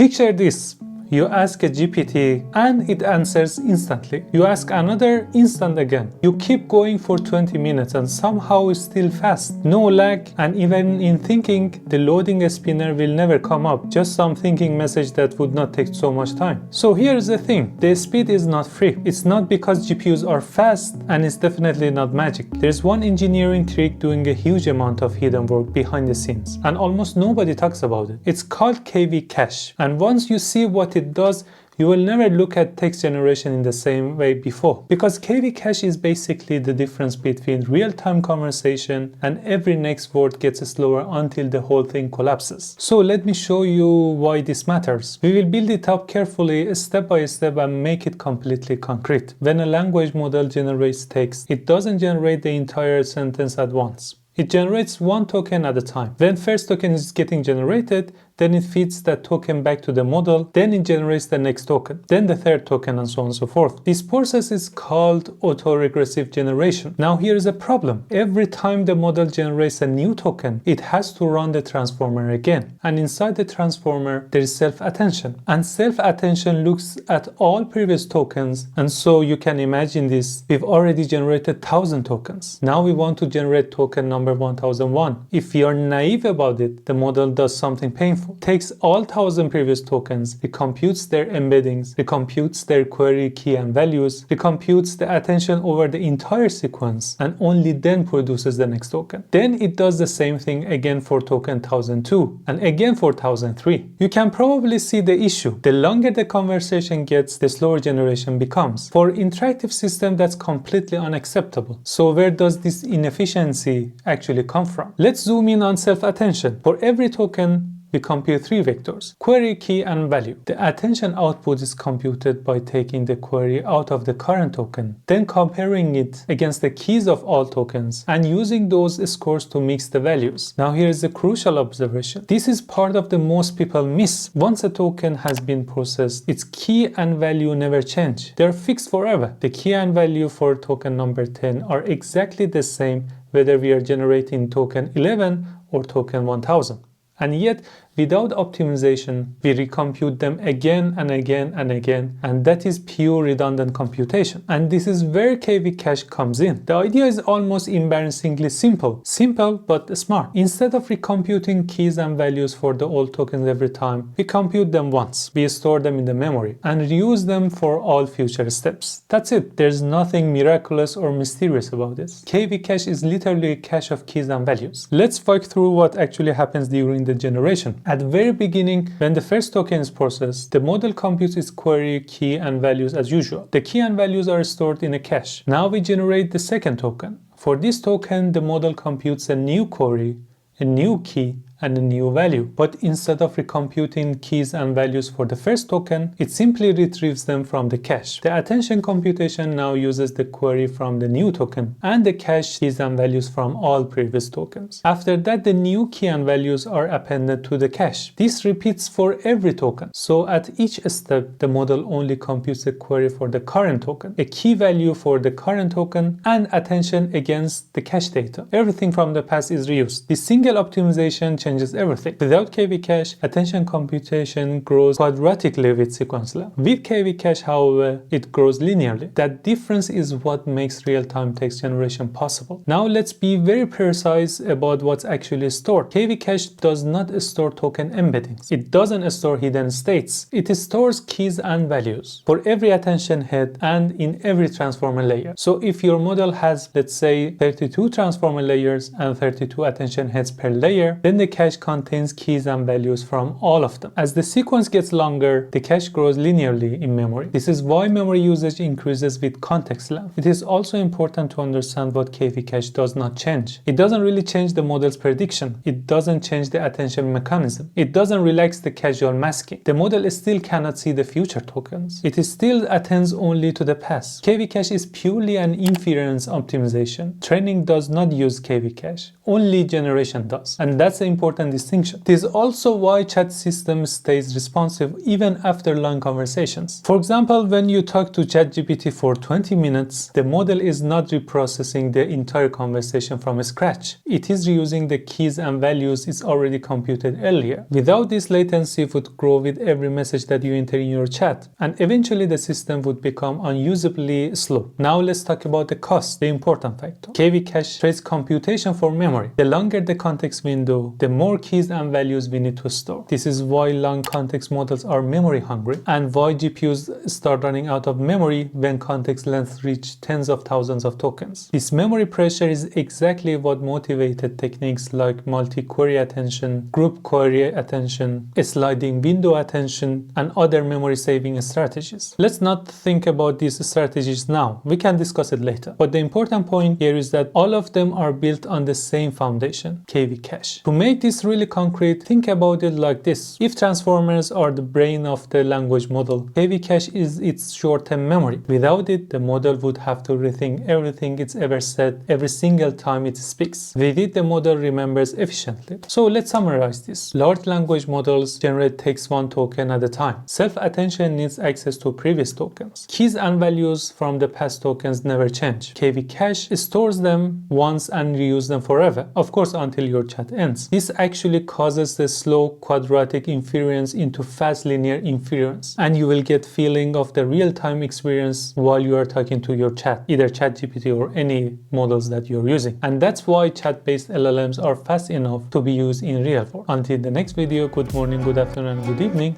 Picture this. You ask a GPT and it answers instantly. You ask another instant again. You keep going for 20 minutes and somehow it's still fast. No lag, and even in thinking, the loading spinner will never come up. Just some thinking message that would not take so much time. So here's the thing. The speed is not free. It's not because GPUs are fast, and it's definitely not magic. There's one engineering trick doing a huge amount of hidden work behind the scenes, and almost nobody talks about it. It's called KV cache. And once you see what it does, you will never look at text generation in the same way before, because KV cache is basically the difference between real-time conversation and every next word gets slower until the whole thing collapses. So let me show you why this matters. We will build it up carefully, step by step, and make it completely concrete. When a language model generates text, it doesn't generate the entire sentence at once. It generates one token at a time. When first token is getting generated, then it feeds that token back to the model, then it generates the next token, then the third token, and so on and so forth. This process is called autoregressive generation. Now here is a problem. Every time the model generates a new token, it has to run the transformer again. And inside the transformer, there is self-attention. And self-attention looks at all previous tokens, and so you can imagine this. We've already generated 1,000 tokens. Now we want to generate token number 1001. If we are naive about it, the model does something painful. Takes all 1,000 previous tokens, recomputes their embeddings, recomputes their query key and values, recomputes the attention over the entire sequence, and only then produces the next token. Then it does the same thing again for token 1002 and again for 1003. You can probably see the issue. The longer the conversation gets, the slower generation becomes. For interactive system, that's completely unacceptable. So where does this inefficiency actually come from? Let's zoom in on self-attention. For every token, we compute three vectors: query, key, and value. The attention output is computed by taking the query out of the current token, then comparing it against the keys of all tokens, and using those scores to mix the values. Now here is the crucial observation. This is part of the most people miss. Once a token has been processed, its key and value never change. They are fixed forever. The key and value for token number 10 are exactly the same whether we are generating token 11 or token 1000. And yet, without optimization, we recompute them again and again and again, and that is pure redundant computation. And this is where KV cache comes in. The idea is almost embarrassingly simple. Simple, but smart. Instead of recomputing keys and values for the old tokens every time, we compute them once. We store them in the memory and reuse them for all future steps. That's it. There's nothing miraculous or mysterious about this. KV cache is literally a cache of keys and values. Let's walk through what actually happens during the generation. At the very beginning, when the first token is processed, the model computes its query, key, and values as usual. The key and values are stored in a cache. Now we generate the second token. For this token, the model computes a new query, a new key, and a new value. But instead of recomputing keys and values for the first token, it simply retrieves them from the cache. The attention computation now uses the query from the new token and the cache keys and values from all previous tokens. After that, the new key and values are appended to the cache. This repeats for every token. So at each step, the model only computes a query for the current token, a key value for the current token, and attention against the cache data. Everything from the past is reused. This single optimization changes everything. Without KV cache, attention computation grows quadratically with sequence length. With KV cache, however, it grows linearly. That difference is what makes real-time text generation possible. Now let's be very precise about what's actually stored. KV cache does not store token embeddings. It doesn't store hidden states. It stores keys and values for every attention head and in every transformer layer. So if your model has, let's say, 32 transformer layers and 32 attention heads per layer, then the cache contains keys and values from all of them. As the sequence gets longer, the cache grows linearly in memory. This is why memory usage increases with context length. It is also important to understand what KV cache does not change. It doesn't really change the model's prediction. It doesn't change the attention mechanism. It doesn't relax the casual masking. The model still cannot see the future tokens. It still attends only to the past. KV cache is purely an inference optimization. Training does not use KV cache. Only generation does. And that's the important important distinction. It is also why chat system stays responsive even after long conversations. For example, when you talk to ChatGPT for 20 minutes, the model is not reprocessing the entire conversation from scratch. It is reusing the keys and values it's already computed earlier. Without this, latency would grow with every message that you enter in your chat, and eventually the system would become unusably slow. Now let's talk about the cost, the important factor. KV cache trades computation for memory. The longer the context window, the more keys and values we need to store. This is why long context models are memory hungry, and why GPUs start running out of memory when context lengths reach tens of thousands of tokens. This memory pressure is exactly what motivated techniques like multi-query attention, group query attention, sliding window attention, and other memory saving strategies. Let's not think about these strategies now. We can discuss it later. But the important point here is that all of them are built on the same foundation, KV cache. To make this really concrete, think about it like this. If transformers are the brain of the language model, KV cache is its short-term memory. Without it, the model would have to rethink everything it's ever said every single time it speaks. With it, the model remembers efficiently. So let's summarize this. Large language models generate text one token at a time. Self-attention needs access to previous tokens. Keys and values from the past tokens never change. KV cache stores them once and reuse them forever, of course until your chat ends. This actually causes the slow quadratic inference into fast linear inference, and you will get feeling of the real-time experience while you are talking to your chat, either ChatGPT or any models that you're using. And that's why chat-based LLMs are fast enough to be used in real world. Until the next video, good morning, good afternoon, and good evening.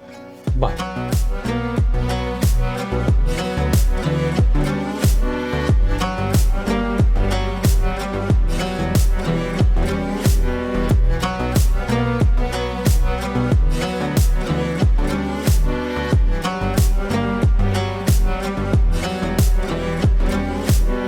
Bye.